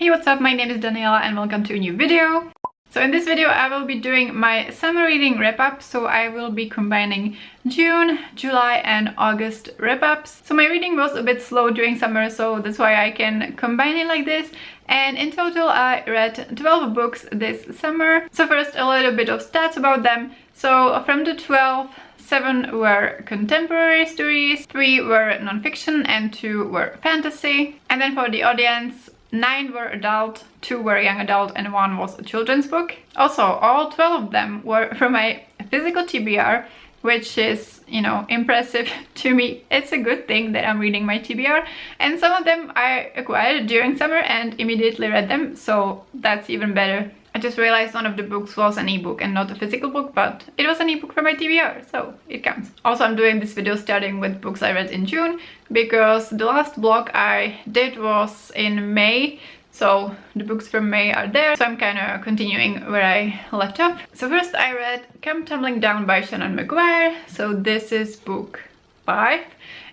Hey, what's up? My name is Daniela and welcome to a new video. So in this video I will be doing my summer reading wrap-up, so I will be combining June, July and August wrap-ups. So my reading was a bit slow during summer, so that's why I can combine it like this. And in total I read 12 books this summer. So first a little bit of stats about them. So from the 12, 7 were contemporary stories, 3 were non-fiction and 2 were fantasy. And then for the audience, 9 were adult, 2 were young adult and 1 was a children's book. Also, all 12 of them were from my physical TBR, which is, you know, impressive to me. It's a good thing that I'm reading my TBR, and some of them I acquired during summer and immediately read them, so that's even better. I just realized one of the books was an ebook and not a physical book, but it was an ebook from my TBR, so it counts. Also, I'm doing this video starting with books I read in June, because the last blog I did was in May, so the books from May are there, so I'm kind of continuing where I left off. So first I read Come Tumbling Down by Shannon McGuire, so this is book 5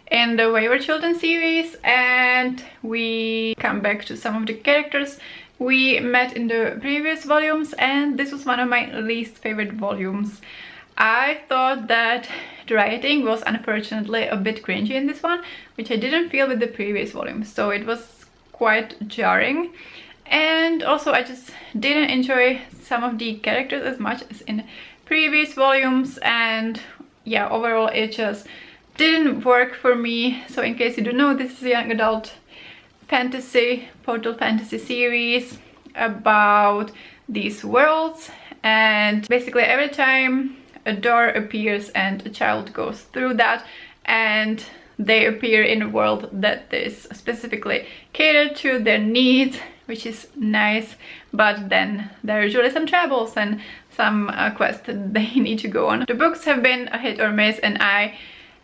in the Wayward Children series, and we come back to some of the characters we met in the previous volumes, and this was one of my least favorite volumes. I thought that the writing was unfortunately a bit cringy in this one, which I didn't feel with the previous volumes, so it was quite jarring. And also I just didn't enjoy some of the characters as much as in previous volumes, and yeah, overall it just didn't work for me. So in case you don't know, this is a young adult fantasy, portal fantasy series about these worlds, and basically every time a door appears and a child goes through that, and they appear in a world that is specifically catered to their needs, which is nice, but then there are usually some troubles and some quests that they need to go on. The books have been a hit or miss, and I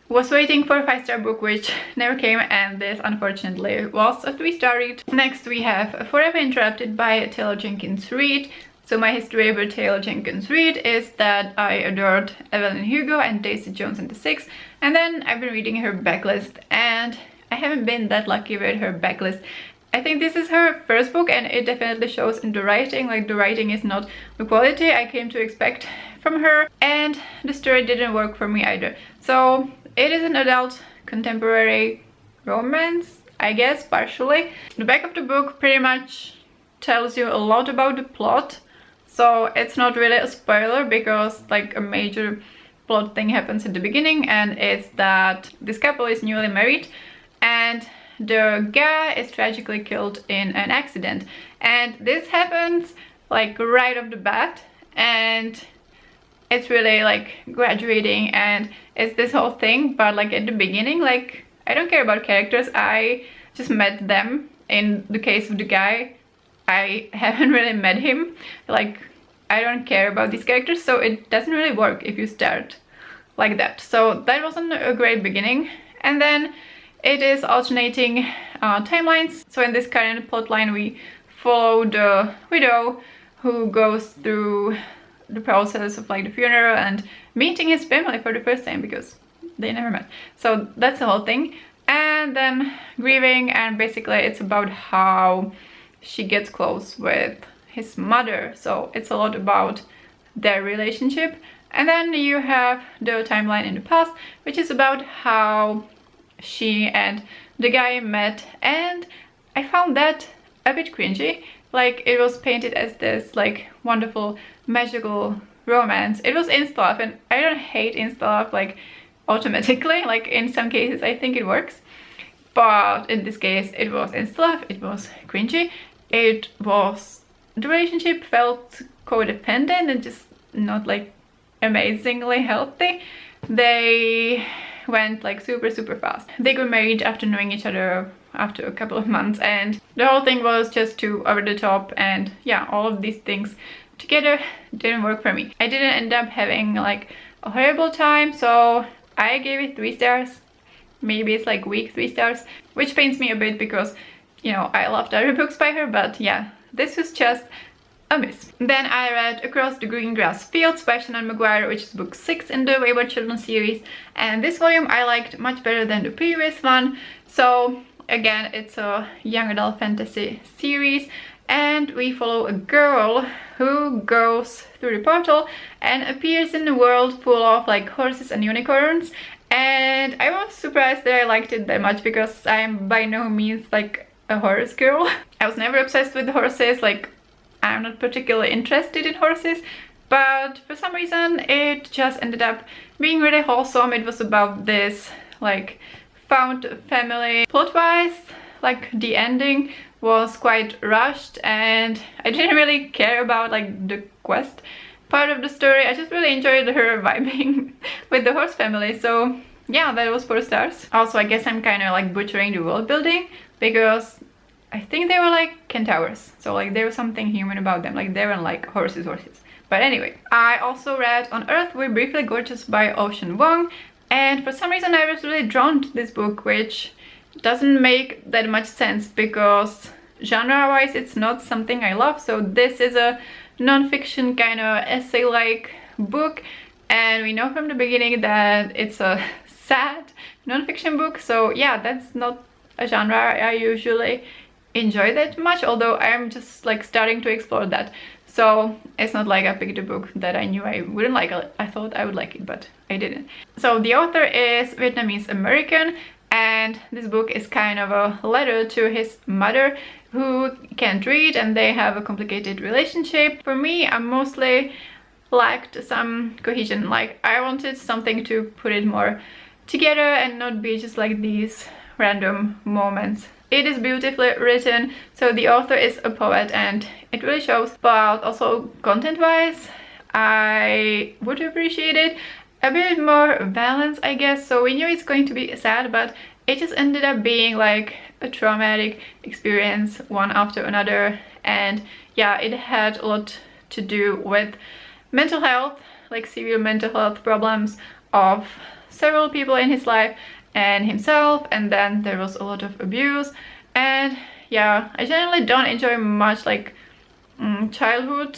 was waiting for a 5-star book which never came, and this unfortunately was a 3-star read. Next we have Forever Interrupted by Taylor Jenkins Reid. So my history with Taylor Jenkins Reid is that I adored Evelyn Hugo and Daisy Jones and the Six, and then I've been reading her backlist and I haven't been that lucky with her backlist. I think this is her first book and it definitely shows in the writing, like the writing is not the quality I came to expect from her, and the story didn't work for me either. So it is an adult contemporary romance, I guess, partially. The back of the book pretty much tells you a lot about the plot, so it's not really a spoiler because like a major plot thing happens at the beginning, and it's that this couple is newly married and the guy is tragically killed in an accident, and this happens like right off the bat, and it's really like graduating and it's this whole thing. But like at the beginning, like I don't care about characters, I just met them. In the case of the guy, I haven't really met him, like I don't care about these characters, so it doesn't really work if you start like that. So that wasn't a great beginning, and then it is alternating timelines. So in this current plotline we follow the widow who goes through the process of like the funeral and meeting his family for the first time because they never met. So that's the whole thing, and then grieving, and basically it's about how she gets close with his mother, so it's a lot about their relationship. And then you have the timeline in the past, which is about how she and the guy met, and I found that a bit cringy. Like it was painted as this like wonderful magical romance. It was insta love, and I don't hate insta love like automatically, like in some cases I think it works, but in this case it was insta love. It was cringy. It was, the relationship felt codependent and just not like amazingly healthy. They went like super fast. They got married after knowing each other after a couple of months, and the whole thing was just too over the top, and yeah, all of these things together didn't work for me. I didn't end up having like a horrible time, so I gave it 3 stars. Maybe it's like weak 3 stars, which pains me a bit because, you know, I loved other books by her, but yeah, this was just a miss. Then I read Across the Green Grass Fields by Shannon McGuire, which is book 6 in the Wayward Children series, and this volume I liked much better than the previous one. So again, it's a young adult fantasy series, and we follow a girl who goes through the portal and appears in a world full of like horses and unicorns. And I was surprised that I liked it that much, because I'm by no means like a horse girl. I was never obsessed with horses, like I'm not particularly interested in horses, but for some reason it just ended up being really wholesome. It was about this like found family. Plot-wise, like the ending was quite rushed, and I didn't really care about like the quest part of the story. I just really enjoyed her vibing with the horse family, so yeah, that was 4 stars. Also, I guess I'm kind of like butchering the world building, because I think they were like centaurs, so like there was something human about them, like they weren't like horses. But anyway, I also read On Earth We're Briefly Gorgeous by Ocean Vuong, and for some reason I was really drawn to this book, which doesn't make that much sense because genre-wise it's not something I love. So this is a non-fiction kind of essay-like book, and we know from the beginning that it's a sad non-fiction book, so yeah, that's not a genre I usually enjoy that much, although I'm just like starting to explore that. So it's not like I picked a book that I knew I wouldn't like. I thought I would like it, but I didn't. So the author is Vietnamese American, and this book is kind of a letter to his mother, who can't read, and they have a complicated relationship. For me, I mostly lacked some cohesion. Like I wanted something to put it more together and not be just like these random moments. It is beautifully written, so the author is a poet and it really shows, but also content-wise I would appreciate it a bit more balance, I guess. So we knew it's going to be sad, but it just ended up being like a traumatic experience one after another, and yeah, it had a lot to do with mental health, like severe mental health problems of several people in his life and himself, and then there was a lot of abuse. And yeah, I generally don't enjoy much like childhood,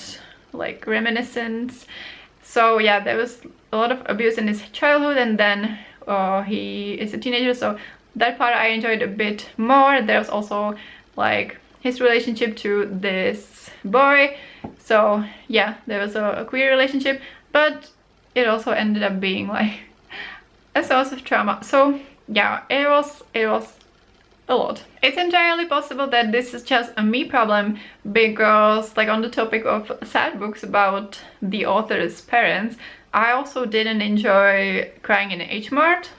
like reminiscence. So yeah, there was a lot of abuse in his childhood, and then he is a teenager, so that part I enjoyed a bit more. There was also like his relationship to this boy, so yeah, there was a queer relationship, but it also ended up being like a source of trauma. So yeah, it was a lot. It's entirely possible that this is just a me problem, because like on the topic of sad books about the author's parents, I also didn't enjoy Crying in H Mart,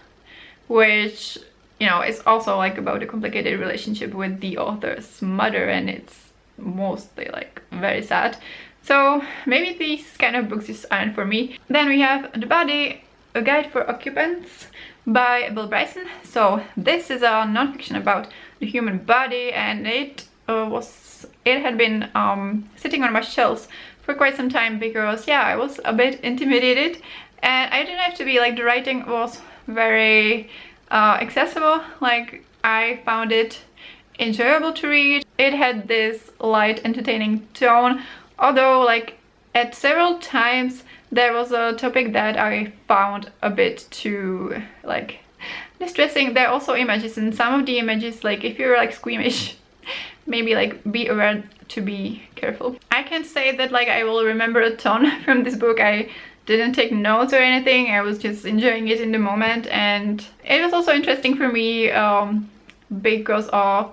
which, you know, is also like about a complicated relationship with the author's mother, and it's mostly like very sad. So maybe these kind of books just aren't for me. Then we have The Body, A Guide for Occupants by Bill Bryson. So this is a non-fiction about the human body, and it had been sitting on my shelves for quite some time, because yeah, I was a bit intimidated, and I didn't have to be. Like the writing was very accessible. Like I found it enjoyable to read. It had this light, entertaining tone, although like at several times there was a topic that I found a bit too like distressing. There are also images, and some of the images, like if you're like squeamish, maybe like be aware to be careful. I can't say that like I will remember a ton from this book. I didn't take notes or anything. I was just enjoying it in the moment, and it was also interesting for me because of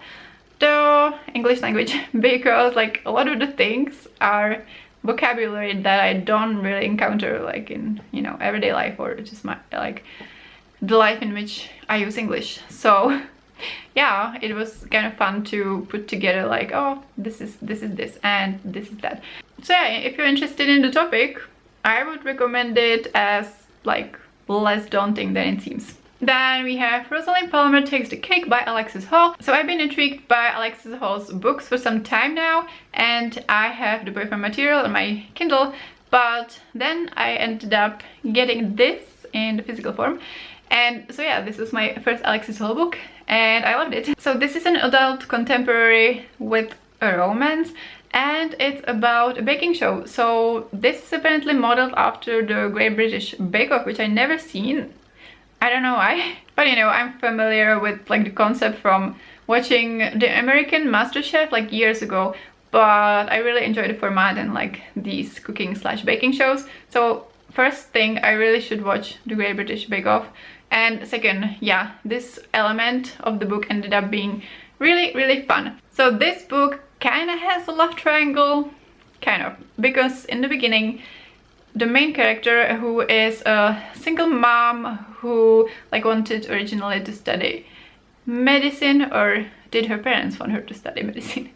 the English language, because like a lot of the things are vocabulary that I don't really encounter like in, you know, everyday life, or just my like the life in which I use English. So yeah, it was kind of fun to put together like, oh, this is this and this is that. So yeah, if you're interested in the topic, I would recommend it as like less daunting than it seems. Then we have Rosalind Palmer Takes the Cake by Alexis Hall. So I've been intrigued by Alexis Hall's books for some time now, and I have the boyfriend material on my Kindle, but then I ended up getting this in the physical form. And so yeah, this was my first Alexis Hall book, and I loved it. So this is an adult contemporary with a romance, and it's about a baking show. So this is apparently modeled after the Great British Bake Off, which I never seen. I don't know why, but you know, I'm familiar with like the concept from watching the American MasterChef like years ago, but I really enjoy the format and like these cooking slash baking shows. So first thing, I really should watch the Great British Bake Off, and second, yeah, this element of the book ended up being really fun. So this book kind of has a love triangle, kind of, because in the beginning the main character, who is a single mom who like wanted originally to study medicine, or did her parents want her to study medicine,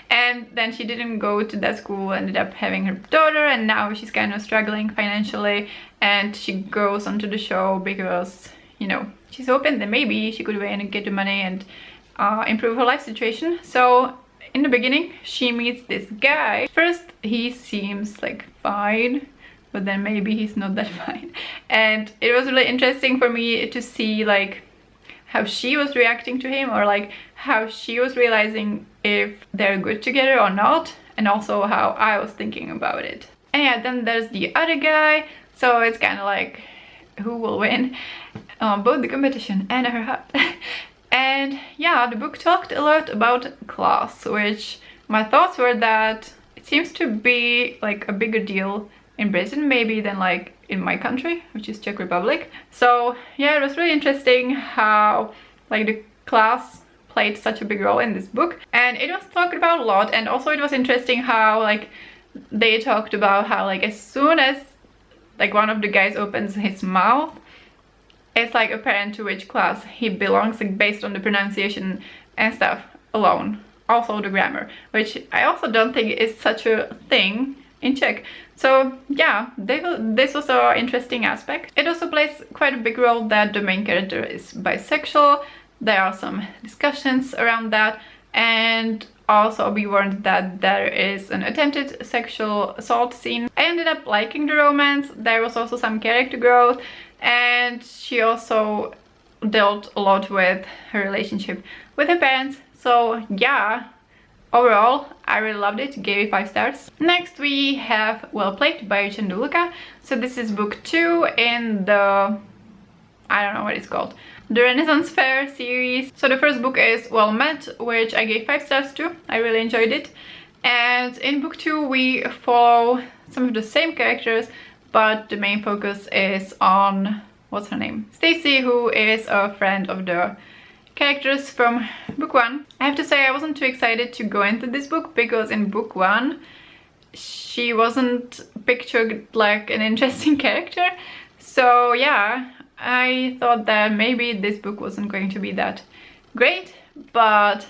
and then she didn't go to that school, ended up having her daughter, and now she's kind of struggling financially, and she goes onto the show because, you know, she's hoping that maybe she could win and get the money and improve her life situation. So in the beginning she meets this guy. First he seems like fine, but then maybe he's not that fine, and it was really interesting for me to see like how she was reacting to him, or like how she was realizing if they're good together or not, and also how I was thinking about it. And yeah, then there's the other guy, so it's kind of like who will win both the competition and her heart. And yeah, the book talked a lot about class, which my thoughts were that it seems to be like a bigger deal in Britain maybe than like in my country, which is Czech Republic. So yeah, it was really interesting how like the class played such a big role in this book, and it was talked about a lot. And also it was interesting how like they talked about how like as soon as like one of the guys opens his mouth, it's like apparent to which class he belongs, like based on the pronunciation and stuff alone. Also the grammar, which I also don't think is such a thing in Czech. So yeah, this was an interesting aspect. It also plays quite a big role that the main character is bisexual. There are some discussions around that, and also be warned that there is an attempted sexual assault scene. I ended up liking the romance. There was also some character growth, and she also dealt a lot with her relationship with her parents. So yeah, overall, I really loved it, gave it 5 stars. Next we have Well Played by Luca. So this is book 2 in the, I don't know what it's called, the Renaissance Fair series. So the first book is Well Met, which I gave 5 stars to. I really enjoyed it. And in book 2 we follow some of the same characters, but the main focus is on, what's her name? Stacy, who is a friend of the characters from book 1. I have to say I wasn't too excited to go into this book because in book 1 she wasn't pictured like an interesting character. So yeah, I thought that maybe this book wasn't going to be that great, but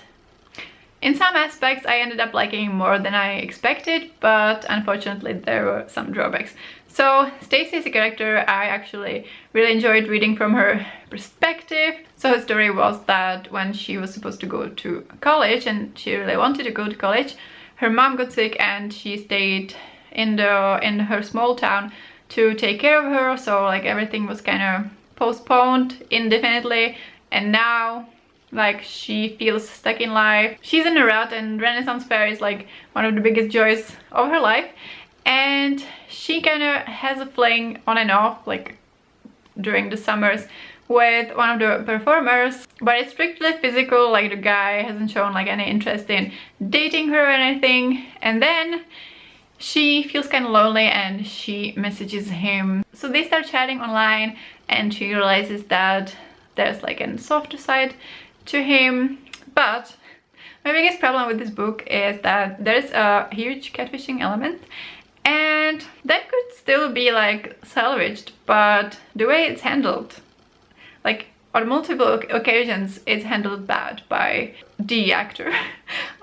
in some aspects I ended up liking more than I expected, but unfortunately there were some drawbacks. So Stacy is a character I actually really enjoyed reading from her perspective. So her story was that when she was supposed to go to college, and she really wanted to go to college, her mom got sick and she stayed in her small town to take care of her. So like everything was kind of postponed indefinitely, and now like she feels stuck in life. She's in a rut, and Renaissance Fair is like one of the biggest joys of her life. And she kind of has a fling on and off like during the summers with one of the performers, but it's strictly physical. Like the guy hasn't shown like any interest in dating her or anything, and then she feels kind of lonely and she messages him. So they start chatting online, and she realizes that there's like a softer side to him. But my biggest problem with this book is that there's a huge catfishing element, and that could still be like salvaged, but the way it's handled, like on multiple occasions, it's handled bad by the actor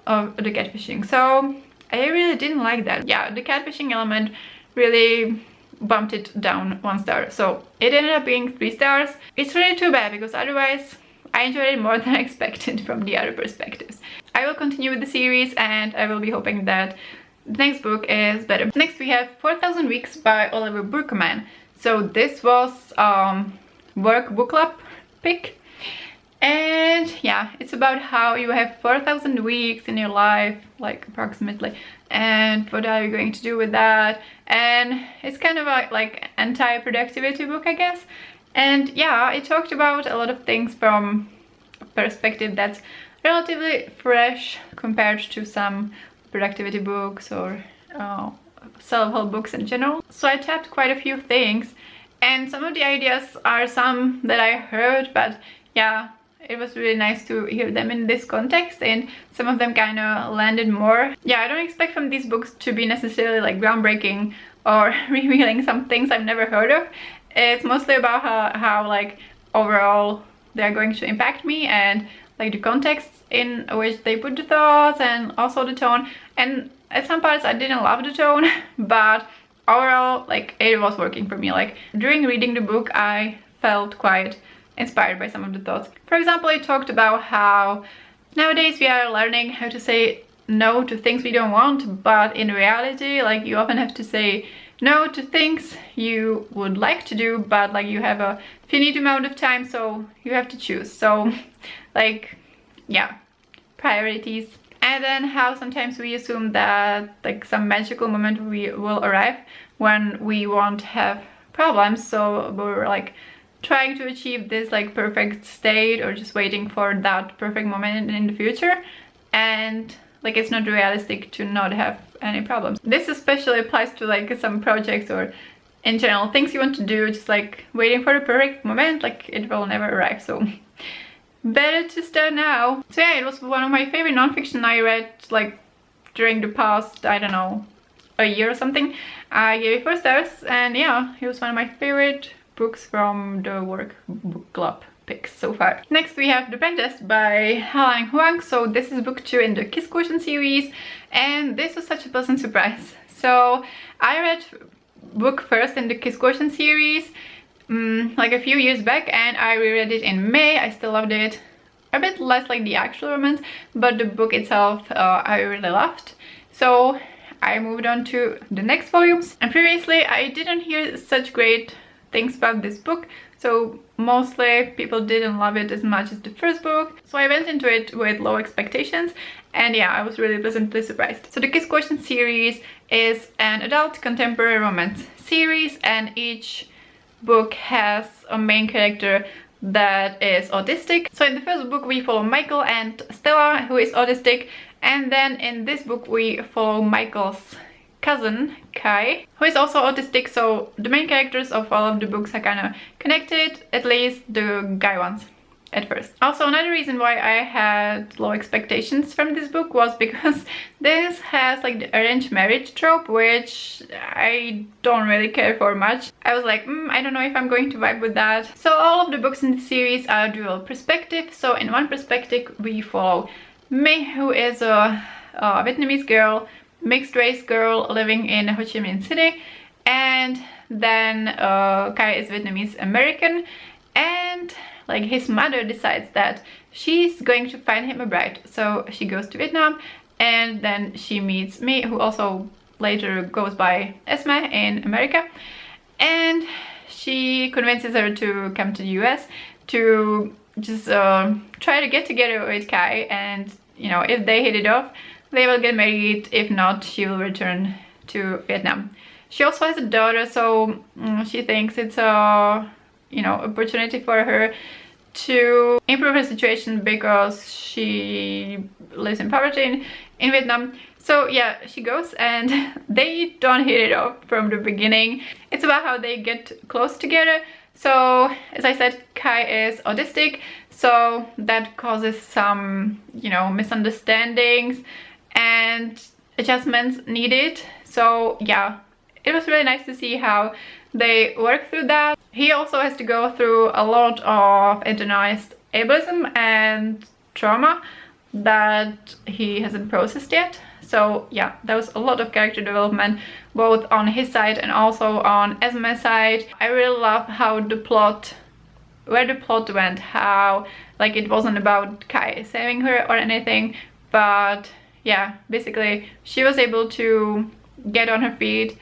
of the catfishing. So I really didn't like that. Yeah, the catfishing element really bumped it down 1 star. So it ended up being 3 stars. It's really too bad because otherwise I enjoyed it more than I expected from the other perspectives. I will continue with the series, and I will be hoping that the next book is better. Next we have 4,000 Weeks by Oliver Burkeman. So this was work book club pick, and yeah, it's about how you have 4,000 weeks in your life, like approximately, and what are you going to do with that. And it's kind of a like anti-productivity book, I guess. And yeah, it talked about a lot of things from a perspective that's relatively fresh compared to some productivity books or self-help books in general. So I tapped quite a few things, and some of the ideas are some that I heard, but yeah, it was really nice to hear them in this context, and some of them kind of landed more. Yeah, I don't expect from these books to be necessarily like groundbreaking or revealing some things I've never heard of. It's mostly about how like overall they're going to impact me, and like the context in which they put the thoughts, and also the tone. And at some parts I didn't love the tone, but overall like it was working for me. Like during reading the book I felt quite inspired by some of the thoughts. For example, it talked about how nowadays we are learning how to say no to things we don't want, but in reality like you often have to say no to things you would like to do, but like you have a finite amount of time, so you have to choose. So like, yeah, priorities. And then how sometimes we assume that like some magical moment will arrive when we won't have problems, so we're like trying to achieve this like perfect state, or just waiting for that perfect moment in the future, and like it's not realistic to not have any problems. This especially applies to like some projects or in general things you want to do, just like waiting for the perfect moment, like it will never arrive, so better to start now. So yeah, it was one of my favorite nonfiction I read like during the past, I don't know, a year or something. I gave it 4 stars, and yeah, it was one of my favorite books from the work book club picks so far. Next we have The Apprentice by Halang Huang. So this is book 2 in the Kiss Quotient series, and this was such a pleasant surprise. So I read book 1st in the Kiss Quotient series like a few years back, and I reread it in May. I still loved it. A bit less like the actual romance, but the book itself I really loved. So I moved on to the next volumes, and previously I didn't hear such great things about this book, so mostly people didn't love it as much as the first book. So I went into it with low expectations, and yeah, I was really pleasantly surprised. So the Kiss Quotient series is an adult contemporary romance series, and each book has a main character that is autistic. So in the first book we follow Michael and Stella, who is autistic, and then in this book we follow Michael's cousin Kai, who is also autistic. So the main characters of all of the books are kind of connected, at least the guy ones at first. Also, another reason why I had low expectations from this book was because this has like the arranged marriage trope, which I don't really care for much. I was like, I don't know if I'm going to vibe with that. So all of the books in the series are dual perspective. So in one perspective we follow May, who is a Vietnamese girl, mixed race girl living in Ho Chi Minh City, and then Kai is Vietnamese American, and like his mother decides that she's going to find him a bride. So she goes to Vietnam, and then she meets me, who also later goes by Esma in America, and she convinces her to come to the US to just try to get together with Kai, and you know, if they hit it off, they will get married. If not, she will return to Vietnam. She also has a daughter, so she thinks it's a, you know, opportunity for her to improve her situation, because she lives in poverty in Vietnam. So yeah, she goes, and they don't hit it off from the beginning. It's about how they get close together. So as I said, Kai is autistic, so that causes some, you know, misunderstandings and adjustments needed. So yeah, it was really nice to see how they work through that. He also has to go through a lot of internalized ableism and trauma that he hasn't processed yet. So yeah, there was a lot of character development, both on his side and also on Esme's side. I really love how the plot, where the plot went, how like it wasn't about Kai saving her or anything, but yeah, basically she was able to get on her feet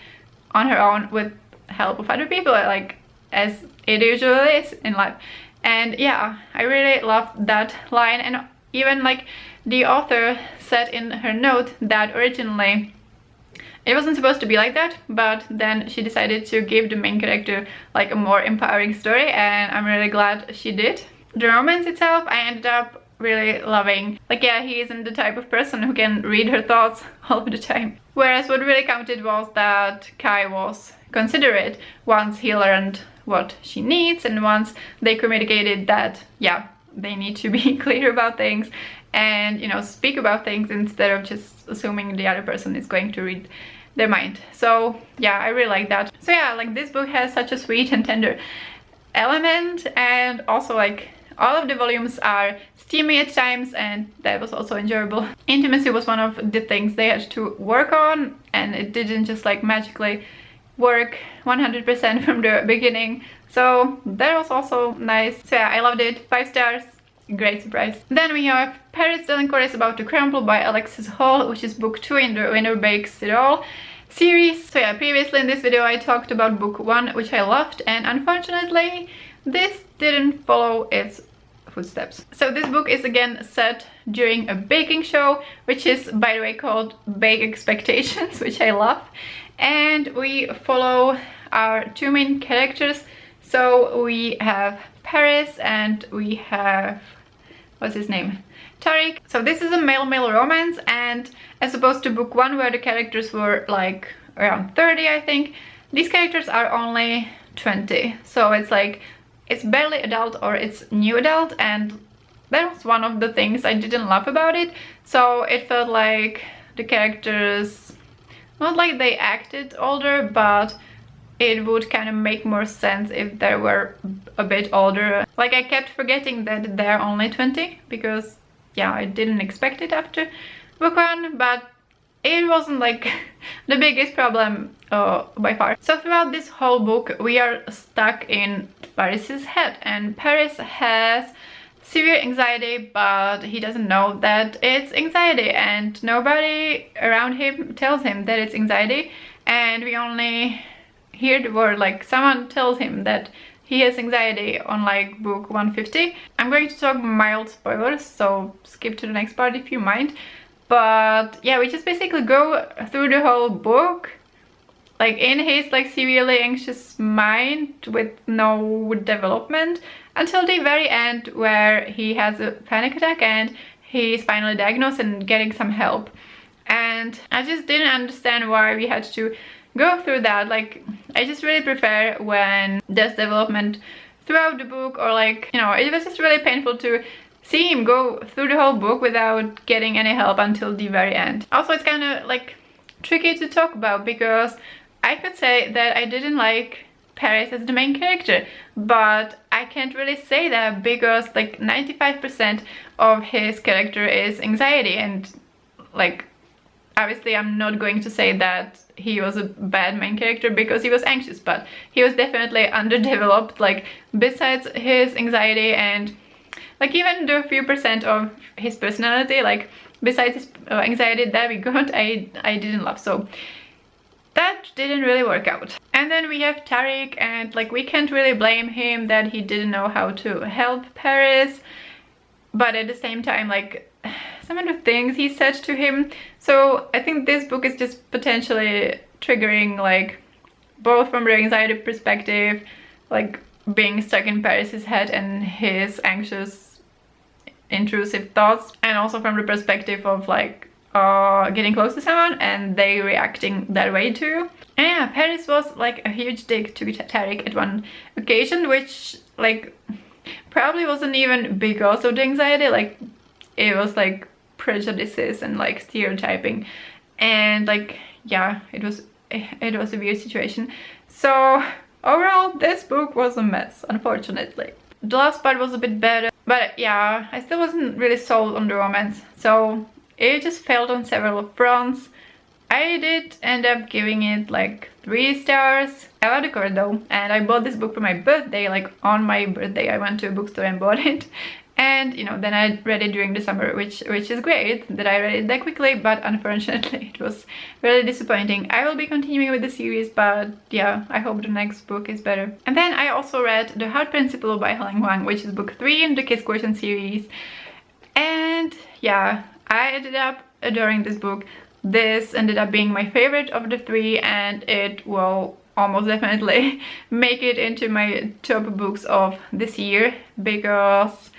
on her own with help of other people, like as it usually is in life. And yeah, I really loved that line. And even like the author said in her note that originally it wasn't supposed to be like that, but then she decided to give the main character like a more empowering story, and I'm really glad she did. The romance itself, I ended up really loving. Like, yeah, he isn't the type of person who can read her thoughts all of the time. Whereas what really counted was that Kai was considerate once he learned what she needs, and once they communicated that, yeah, they need to be clear about things and, you know, speak about things instead of just assuming the other person is going to read their mind. So yeah, I really like that. So yeah, like, this book has such a sweet and tender element, and also like all of the volumes are steamy at times, and that was also enjoyable. Intimacy was one of the things they had to work on, and it didn't just like magically work 100% from the beginning, so that was also nice. So yeah, I loved it. 5 stars. Great surprise. Then we have Paris Delacour is About to Crumble by Alexis Hall, which is book 2 in the Winner Bakes It All series. So yeah, previously in this video I talked about book 1, which I loved, and unfortunately this didn't follow its footsteps. So this book is again set during a baking show, which is, by the way, called Bake Expectations, which I love. And we follow our 2 main characters. So we have Paris and we have, what's his name? Tariq. So this is a male-male romance, and as opposed to book 1 where the characters were like around 30, I think, these characters are only 20. So it's like, it's barely adult or it's new adult, and that was one of the things I didn't love about it. So it felt like the characters, not like they acted older, but it would kind of make more sense if they were a bit older. Like, I kept forgetting that they're only 20, because yeah, I didn't expect it after book 1, but it wasn't like the biggest problem by far. So throughout this whole book we are stuck in Paris's head, and Paris has severe anxiety, but he doesn't know that it's anxiety, and nobody around him tells him that it's anxiety, and we only hear the word, like, someone tells him that he has anxiety on like book 150. I'm going to talk mild spoilers, so skip to the next part if you mind. But yeah, we just basically go through the whole book like in his like severely anxious mind with no development until the very end, where he has a panic attack and he's finally diagnosed and getting some help. And I just didn't understand why we had to go through that. Like, I just really prefer when there's development throughout the book, or like, you know, it was just really painful to see him go through the whole book without getting any help until the very end. Also, it's kind of like tricky to talk about, because I could say that I didn't like Paris as the main character, but I can't really say that, because like 95% of his character is anxiety, and like, obviously I'm not going to say that he was a bad main character because he was anxious, but he was definitely underdeveloped, like, besides his anxiety and like even the few percent of his personality, like besides his anxiety that we got, I didn't love. So that didn't really work out. And then we have Tariq, and like, we can't really blame him that he didn't know how to help Paris, but at the same time, like, some of the things he said to him. So I think this book is just potentially triggering, like, both from the anxiety perspective, like being stuck in Paris's head and his anxious, intrusive thoughts, and also from the perspective of like getting close to someone and they reacting that way too. And yeah, Paris was like a huge dick to Tariq at one occasion, which like probably wasn't even because of the anxiety, like it was like prejudices and like stereotyping, and like, yeah, it was a weird situation. So overall, this book was a mess, unfortunately. The last part was a bit better, but yeah, I still wasn't really sold on the romance, so it just failed on several fronts. I did end up giving it like 3 stars. I love the cover though, and I bought this book for my birthday. Like, on my birthday I went to a bookstore and bought it, and you know, then I read it during the summer, which is great that I read it that quickly, but unfortunately it was really disappointing. I will be continuing with the series, but yeah, I hope the next book is better. And then I also read The Heart Principle by Helen Huang, which is book 3 in the Kiss Question series, and yeah, I ended up adoring this book. This ended up being my favorite of the 3, and it will almost definitely make it into my top books of this year, because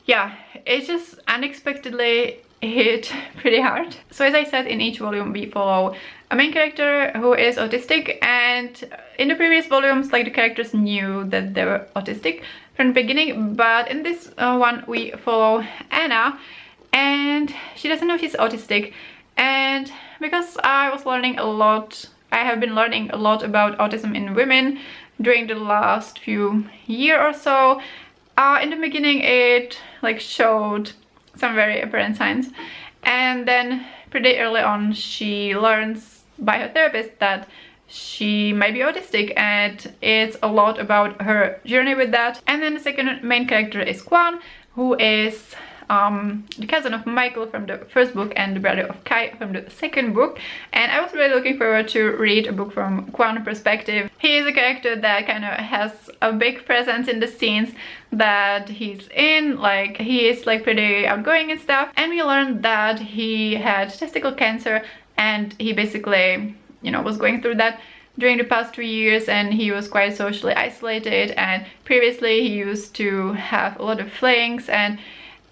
yeah, it just unexpectedly hit pretty hard. So as I said, in each volume we follow a main character who is autistic, and in the previous volumes like the characters knew that they were autistic from the beginning, but in this one we follow Anna and she doesn't know she's autistic. And because I was learning a lot, I have been learning a lot about autism in women during the last few years or so, in the beginning it like showed some very apparent signs, and then pretty early on she learns by her therapist that she might be autistic, and it's a lot about her journey with that. And then the second main character is Kwan, who is the cousin of Michael from the first book and the brother of Kai from the second book, and I was really looking forward to read a book from Kwan's perspective. He is a character that kind of has a big presence in the scenes that he's in, like he is like pretty outgoing and stuff, and we learned that he had testicle cancer and he basically, you know, was going through that during the past 2 years, and he was quite socially isolated, and previously he used to have a lot of flings, and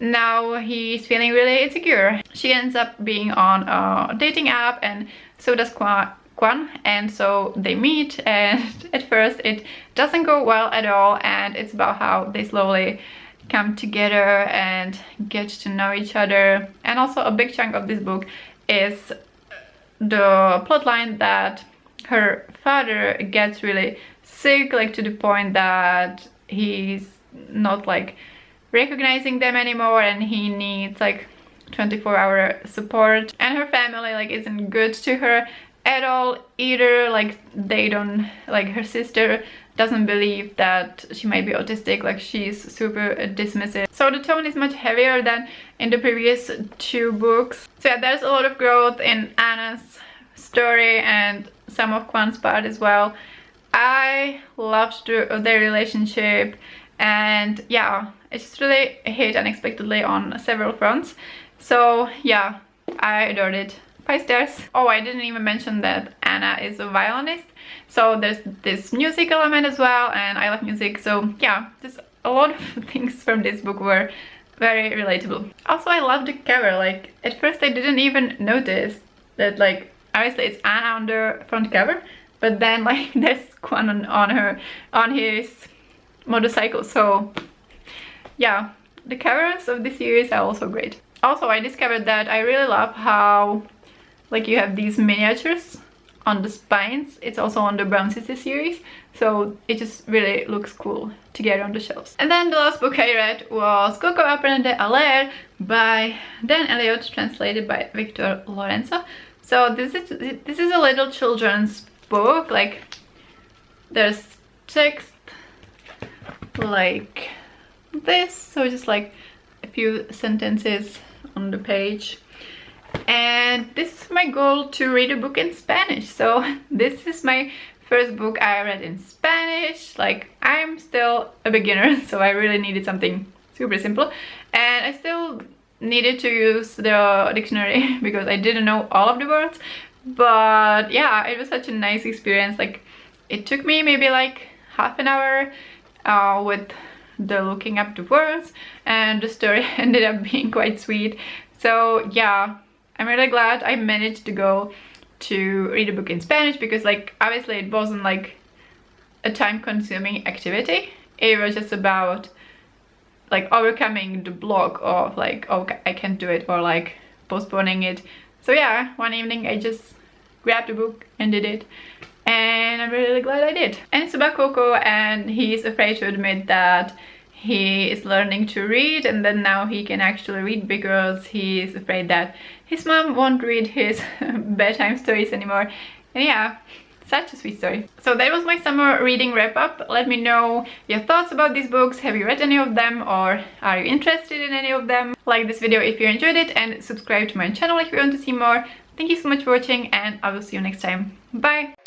now he's feeling really insecure. She ends up being on a dating app, and so does Kwan, and so they meet, and at first it doesn't go well at all, and it's about how they slowly come together and get to know each other. And also a big chunk of this book is the plotline that her father gets really sick, like to the point that he's not like recognizing them anymore, and he needs like 24-hour support, and her family like isn't good to her at all either. Like they don't, like her sister doesn't believe that she might be autistic, like she's super dismissive. So the tone is much heavier than in the previous 2 books. So yeah, there's a lot of growth in Anna's story and some of Kwan's part as well. I loved their relationship, and yeah, it just really hit unexpectedly on several fronts. So yeah, I adored it. 5 stars. Oh, I didn't even mention that Anna is a violinist, so there's this music element as well, and I love music, so yeah, just a lot of things from this book were very relatable. Also, I love the cover. Like at first I didn't even notice that, like obviously it's Anna on the front cover, but then like there's Kwan on his motorcycle. So yeah, the covers of this series are also great. Also, I discovered that I really love how like you have these miniatures on the spines. It's also on the Brown City series, so it just really looks cool to get on the shelves. And then the last book I read was Coco Apprende a Leer by Dan Elliott, translated by Victor Lorenzo. So this is a little children's book. Like there's text like this, so just like a few sentences on the page. And this is my goal, to read a book in Spanish. So this is my first book I read in Spanish. Like I'm still a beginner, so I really needed something super simple, and I still needed to use the dictionary because I didn't know all of the words. But yeah, it was such a nice experience. Like it took me maybe like half an hour with the looking up the words, and the story ended up being quite sweet. So yeah, I'm really glad I managed to go to read a book in Spanish, because like obviously it wasn't like a time-consuming activity. It was just about like overcoming the block of like, oh, I can't do it, or like postponing it. So yeah, one evening I just grabbed a book and did it, and I'm really glad I did. And it's about Coco, and he's afraid to admit that he is learning to read, and then now he can actually read because he's afraid that his mom won't read his bedtime stories anymore. And yeah, such a sweet story. So that was my summer reading wrap up. Let me know your thoughts about these books. Have you read any of them, or are you interested in any of them? Like this video if you enjoyed it, and subscribe to my channel if you want to see more. Thank you so much for watching, and I will see you next time. Bye!